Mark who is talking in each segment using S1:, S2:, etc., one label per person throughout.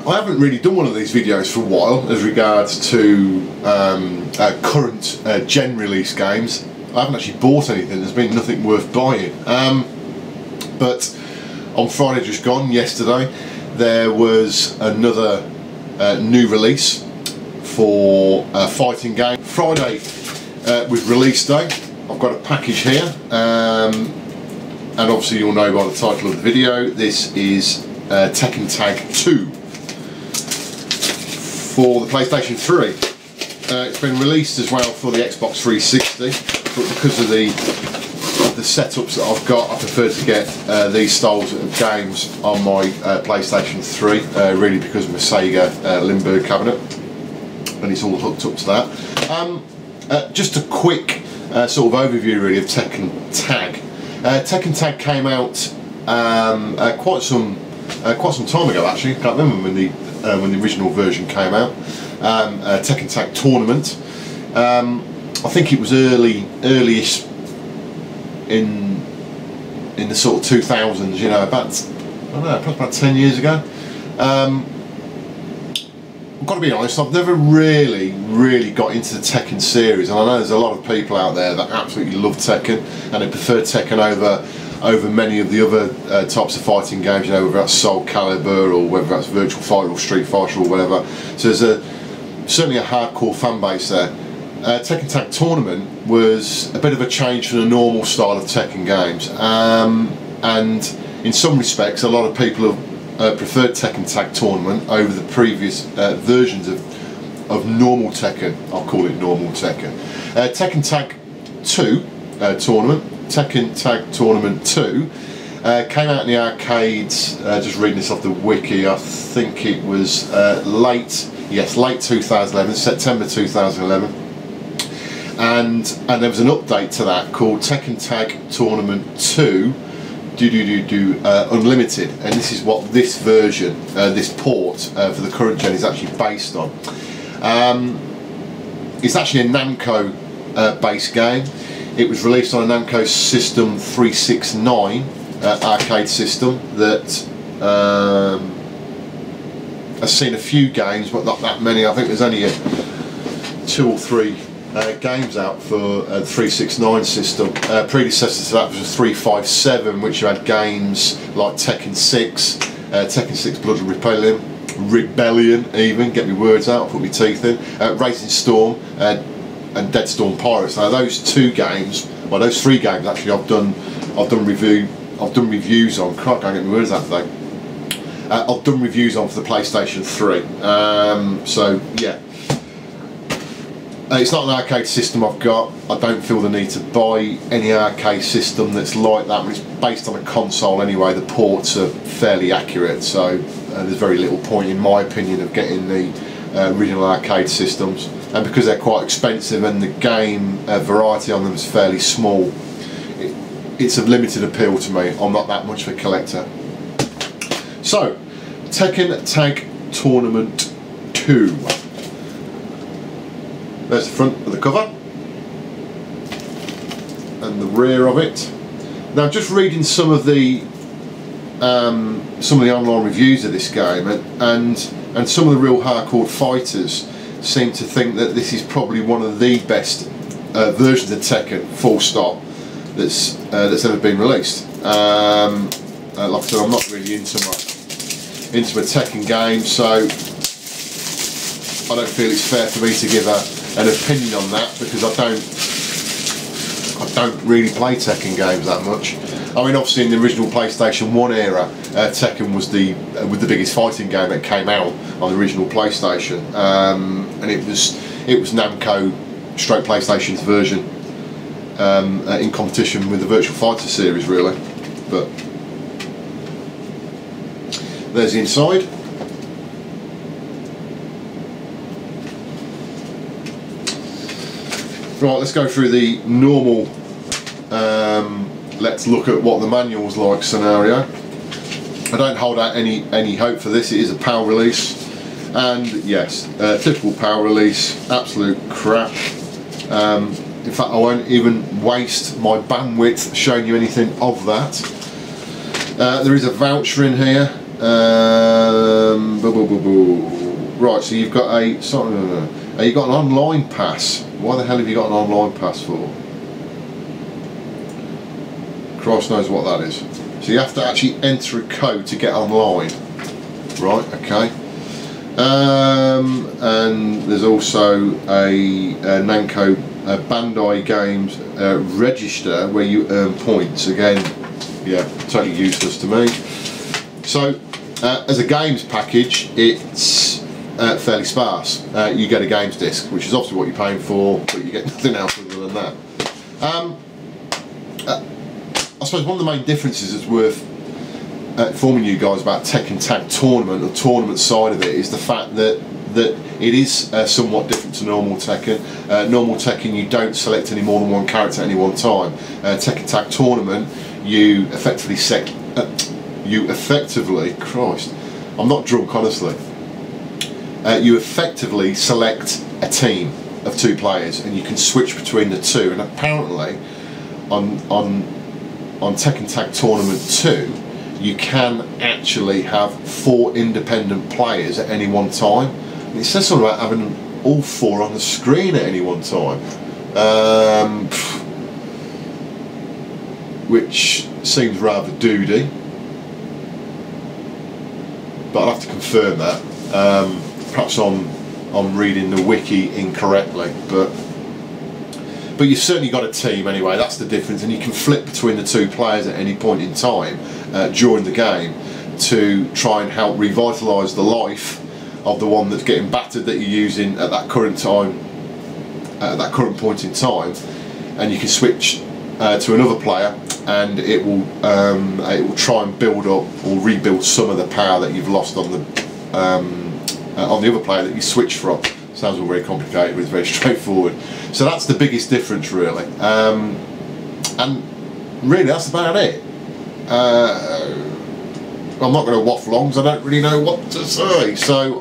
S1: I haven't really done one of these videos for a while as regards to current gen release games. I haven't actually bought anything, there's been nothing worth buying. But on Friday just gone, yesterday, there was another new release for a fighting game. Friday was release day. I've got a package here, and obviously you'll know by the title of the video, this is Tekken Tag 2 for the PlayStation 3. It's been released as well for the Xbox 360, but because of the setups that I've got, I prefer to get these styles of games on my PlayStation 3, really because of my SEGA Lindbergh Cabinet, and it's all hooked up to that. Just a quick sort of overview really of Tekken Tag. Tekken Tag came out quite some time ago actually. Can't remember when the original version came out. Tekken Tag Tournament. I think it was early-ish in the sort of 2000s. You know, about I don't know, probably about 10 years ago. I've got to be honest, I've never really got into the Tekken series, and I know there's a lot of people out there that absolutely love Tekken and they prefer Tekken over many of the other types of fighting games, you know, whether that's Soul Calibur or whether that's Virtual Fighter or Street Fighter or whatever. So there's certainly a hardcore fan base there. Tekken Tag Tournament was a bit of a change from the normal style of Tekken games, and in some respects a lot of people have preferred Tekken Tag Tournament over the previous versions of normal Tekken. I'll call it normal Tekken. Tekken Tag 2 Tournament, Tekken Tag Tournament 2 came out in the arcades, just reading this off the wiki, I think it was late 2011, September 2011, and there was an update to that called Tekken Tag Tournament 2 Unlimited, and this is what this version, this port for the current gen is actually based on. It's actually a Namco based game. It was released on a Namco System 369 arcade system that has seen a few games, but not that many. I think there's only 2 or 3 games out for the 369 system. Predecessor to that was a 357, which had games like Tekken 6, Tekken 6 Blood Rebellion even, get my words out, put my teeth in, Racing Storm and Dead Storm Pirates. Now those 2 games, well those 3 games actually I've done reviews on. Can't get my words out today. I've done reviews on for the PlayStation 3. So yeah. It's not an arcade system I've got. I don't feel the need to buy any arcade system that's like that. When it's based on a console anyway, the ports are fairly accurate, so there's very little point in my opinion of getting the original arcade systems, and because they're quite expensive and the game variety on them is fairly small, it's of limited appeal to me. I'm not that much of a collector. So Tekken Tag Tournament 2. There's the front of the cover and the rear of it. Now, just reading some of the online reviews of this game, and some of the real hardcore fighters seem to think that this is probably one of the best versions of Tekken, full stop, that's ever been released. Like I said, I'm not really into my Tekken game, so I don't feel it's fair for me to give an opinion on that, because I don't really play Tekken games that much. I mean, obviously in the original PlayStation 1 era, Tekken was the biggest fighting game that came out on the original PlayStation, and it was Namco stroke PlayStation's version in competition with the Virtual Fighter series, really. But there's the inside. Right, let's go through the normal let's look at what the manual's like scenario. I don't hold out any hope for this. It is a PAL release, and yes, typical PAL release, absolute crap. In fact, I won't even waste my bandwidth showing you anything of that. There is a voucher in here. Right, so you've got you've got an online pass. Why the hell have you got an online pass for? Christ knows what that is. So you have to actually enter a code to get online. Right, okay. And there's also a Namco Bandai Games register where you earn points. Again, yeah, totally useless to me. So as a games package, it's fairly sparse. You get a games disc, which is obviously what you're paying for, but you get nothing else other than that. I suppose one of the main differences that's worth informing you guys about Tekken Tag Tournament, the tournament side of it, is the fact that it is somewhat different to normal Tekken. Normal Tekken, you don't select any more than one character at any one time. Tekken Tag Tournament, you effectively Christ, I'm not drunk, honestly. You effectively select a team of 2 players, and you can switch between the 2. And apparently, on Tekken Tag Tournament 2, you can actually have 4 independent players at any one time. And it says something about having all 4 on the screen at any one time, which seems rather doody. But I'll have to confirm that. Perhaps I'm reading the wiki incorrectly, but you've certainly got a team anyway. That's the difference, and you can flip between the 2 players at any point in time during the game to try and help revitalise the life of the one that's getting battered that you're using at that current time, at that current point in time, and you can switch to another player, and it will try and build up or rebuild some of the power that you've lost on the other player that you switch from. Sounds all very complicated, but it's very straightforward. So that's the biggest difference, really, and really that's about it. I'm not going to waffle on because I don't really know what to say, so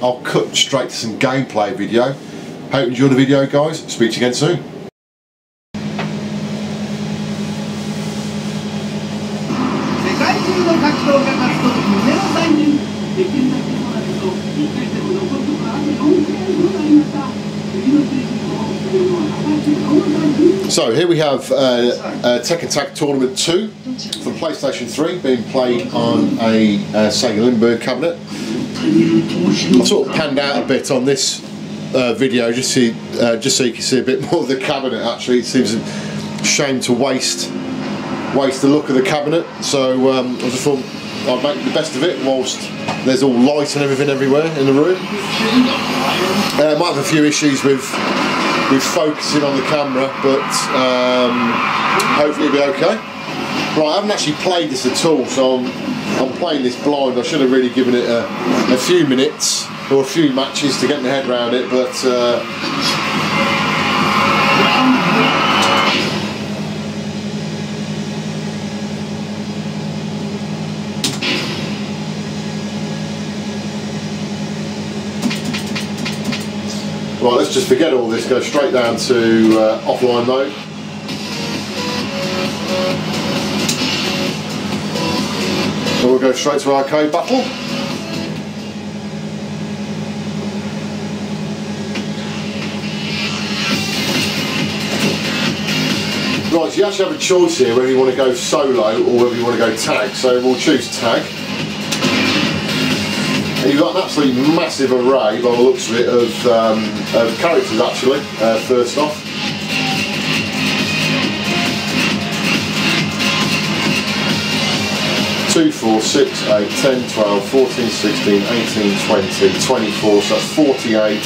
S1: I'll cut straight to some gameplay video. Hope you enjoyed the video, guys. Speak to you again soon. So here we have Tekken Tag Tournament 2 from PlayStation 3 being played on a SEGA Lindbergh Cabinet. I've sort of panned out a bit on this video just so you can see a bit more of the cabinet. Actually, it seems a shame to waste the look of the cabinet, so I just thought I'd make the best of it whilst there's all light and everything everywhere in the room. Might have a few issues with focusing on the camera, but hopefully it'll be okay. Right, I haven't actually played this at all, so I'm playing this blind. I should have really given it a few minutes or a few matches to get my head around it, but right, let's just forget all this, go straight down to offline mode. So we'll go straight to arcade battle. Right, so you actually have a choice here whether you want to go solo or whether you want to go tag. So we'll choose tag. And you've got an absolutely massive array, by the looks of it, of characters actually, first off. Two, 4, 6, 8, 10, 12, 14, 16, 18, 20, 24, so that's 48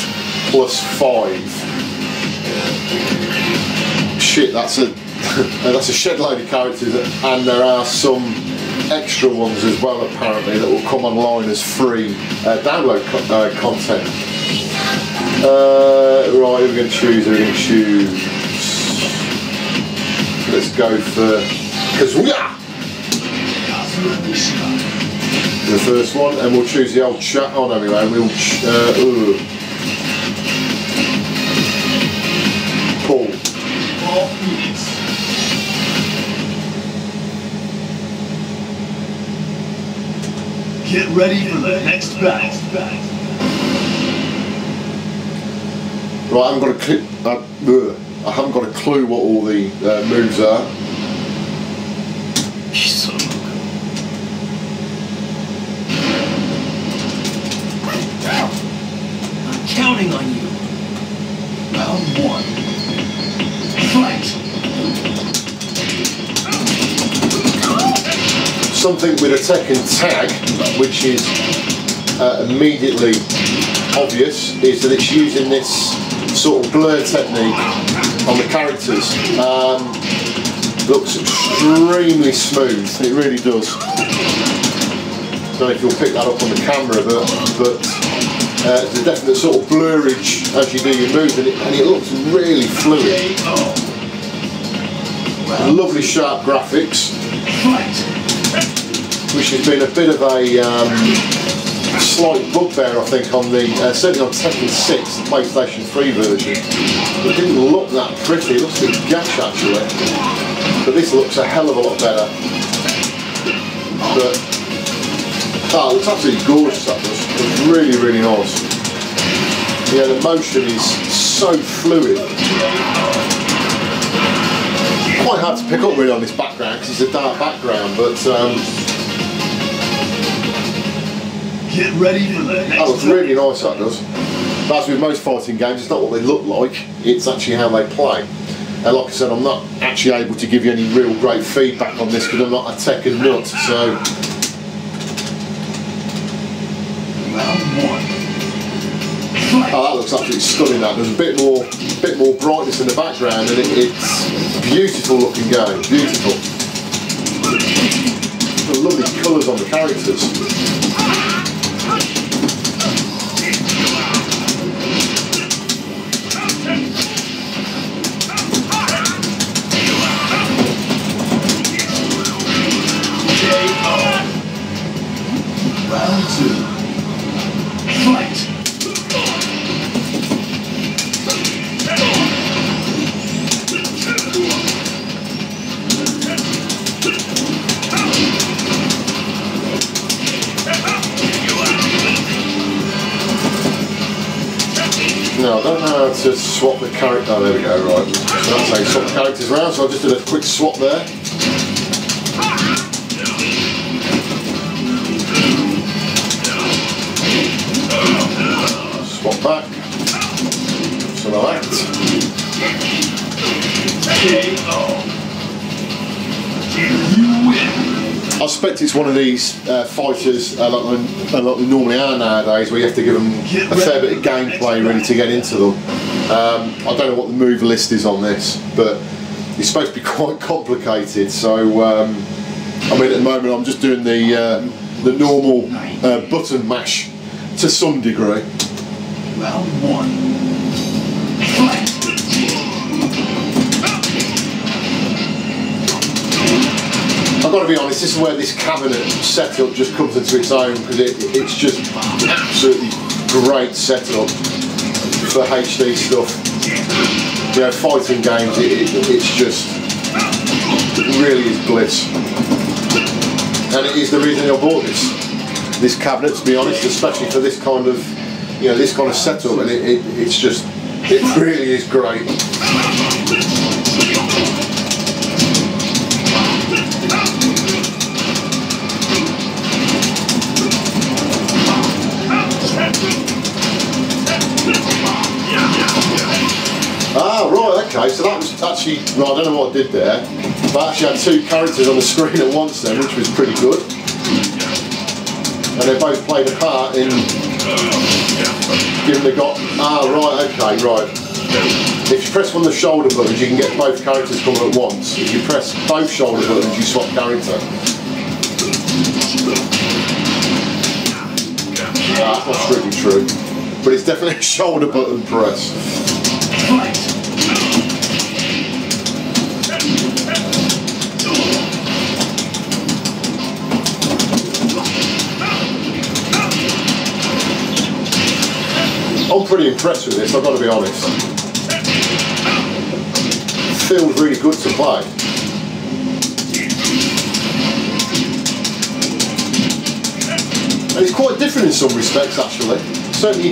S1: plus 5. Shit, that's a that's a shed load of characters, and there are some extra ones as well apparently that will come online as free download content. Right, who are we going to choose? Let's go for Kazuya, the first one, and we'll choose the old chat. Oh no, we'll Paul.
S2: Get ready for the next battle.
S1: Right, I haven't got a clue what all the moves are.
S2: I'm counting on you. Round 1. Fight.
S1: Something with a Tekken tag, which is immediately obvious, is that it's using this sort of blur technique on the characters. Looks extremely smooth, it really does. I don't know if you'll pick that up on the camera, but there's a definite sort of blurage as you do your moves, and it looks really fluid. Lovely sharp graphics, which has been a bit of a slight bugbear, I think, on the certainly on Tekken 6, the PlayStation 3 version. It didn't look that pretty. It looks a bit gash actually, but this looks a hell of a lot better. But it looks absolutely gorgeous. That does. It's really, really nice. Yeah, the motion is so fluid. Quite hard to pick up really on this background because it's a dark background, but.
S2: Get ready for the next.
S1: That looks really nice, that does. As with most fighting games, it's not what they look like, it's actually how they play. And like I said, I'm not actually able to give you any real great feedback on this because I'm not a Tekken nut, so...
S2: Round 1.
S1: Oh, that looks absolutely stunning, that. There's a bit more brightness in the background, and it's a beautiful looking game, beautiful. The lovely colours on the characters.
S2: Round 2. Fight.
S1: No, I don't know how to swap the character. Oh, there we go, right. So that's how you swap the characters around, so I just did a quick swap there. Swap back. So like that. I suspect it's one of these fighters like they normally are nowadays, where you have to give them a fair bit of gameplay really to get into them. I don't know what the move list is on this, but it's supposed to be quite complicated. So I mean, at the moment I'm just doing the normal button mash to some degree.
S2: Round 1. Fight.
S1: I've got to be honest, this is where this cabinet setup just comes into its own, because it's just absolutely great setup for HD stuff. You know, fighting games, it's just, it really is bliss. And it is the reason I bought this cabinet, to be honest, especially for this kind of, you know, this kind of setup, and it's just, it really is great. Ah, right, okay, so that was actually, right, I don't know what I did there, but I actually had two characters on the screen at once then, which was pretty good. And they both played a part in giving the right, okay, right. If you press one of the shoulder buttons, you can get both characters coming at once. If you press both shoulder buttons, you swap character. That's not strictly true, but it's definitely a shoulder button press. I'm pretty impressed with this, I've got to be honest. It feels really good to play. And it's quite different in some respects, actually. Certainly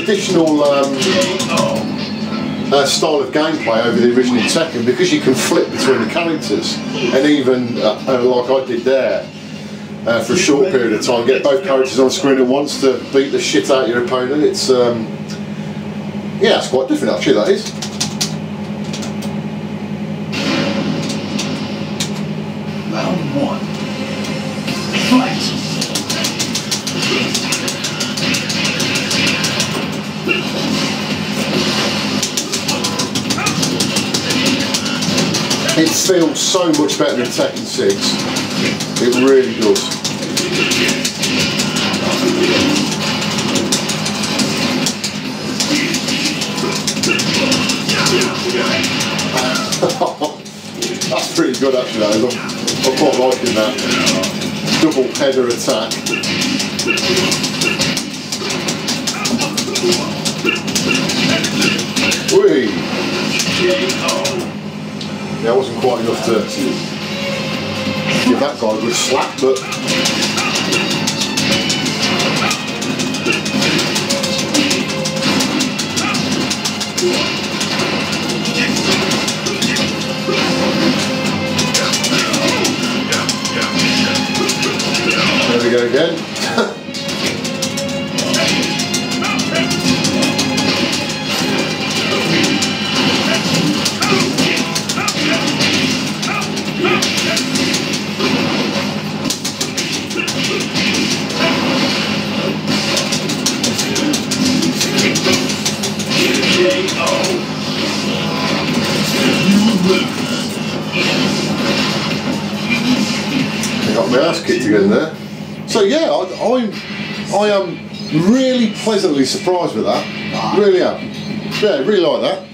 S1: additional style of gameplay over the original Tekken, because you can flip between the characters, and even like I did there for a short period of time, get both characters on screen at once to beat the shit out of your opponent. It's yeah, it's quite different actually, that is.
S2: Round 1. Fight!
S1: It feels so much better than Tekken 6. It really does. That's pretty good actually, I'm quite liking that. Double header attack. Whee! Yeah, it wasn't quite enough to give that guy a good slap, but there we go again. I got my ass kicked again there. So yeah, I am really pleasantly surprised with that. Really am. Yeah, really like that.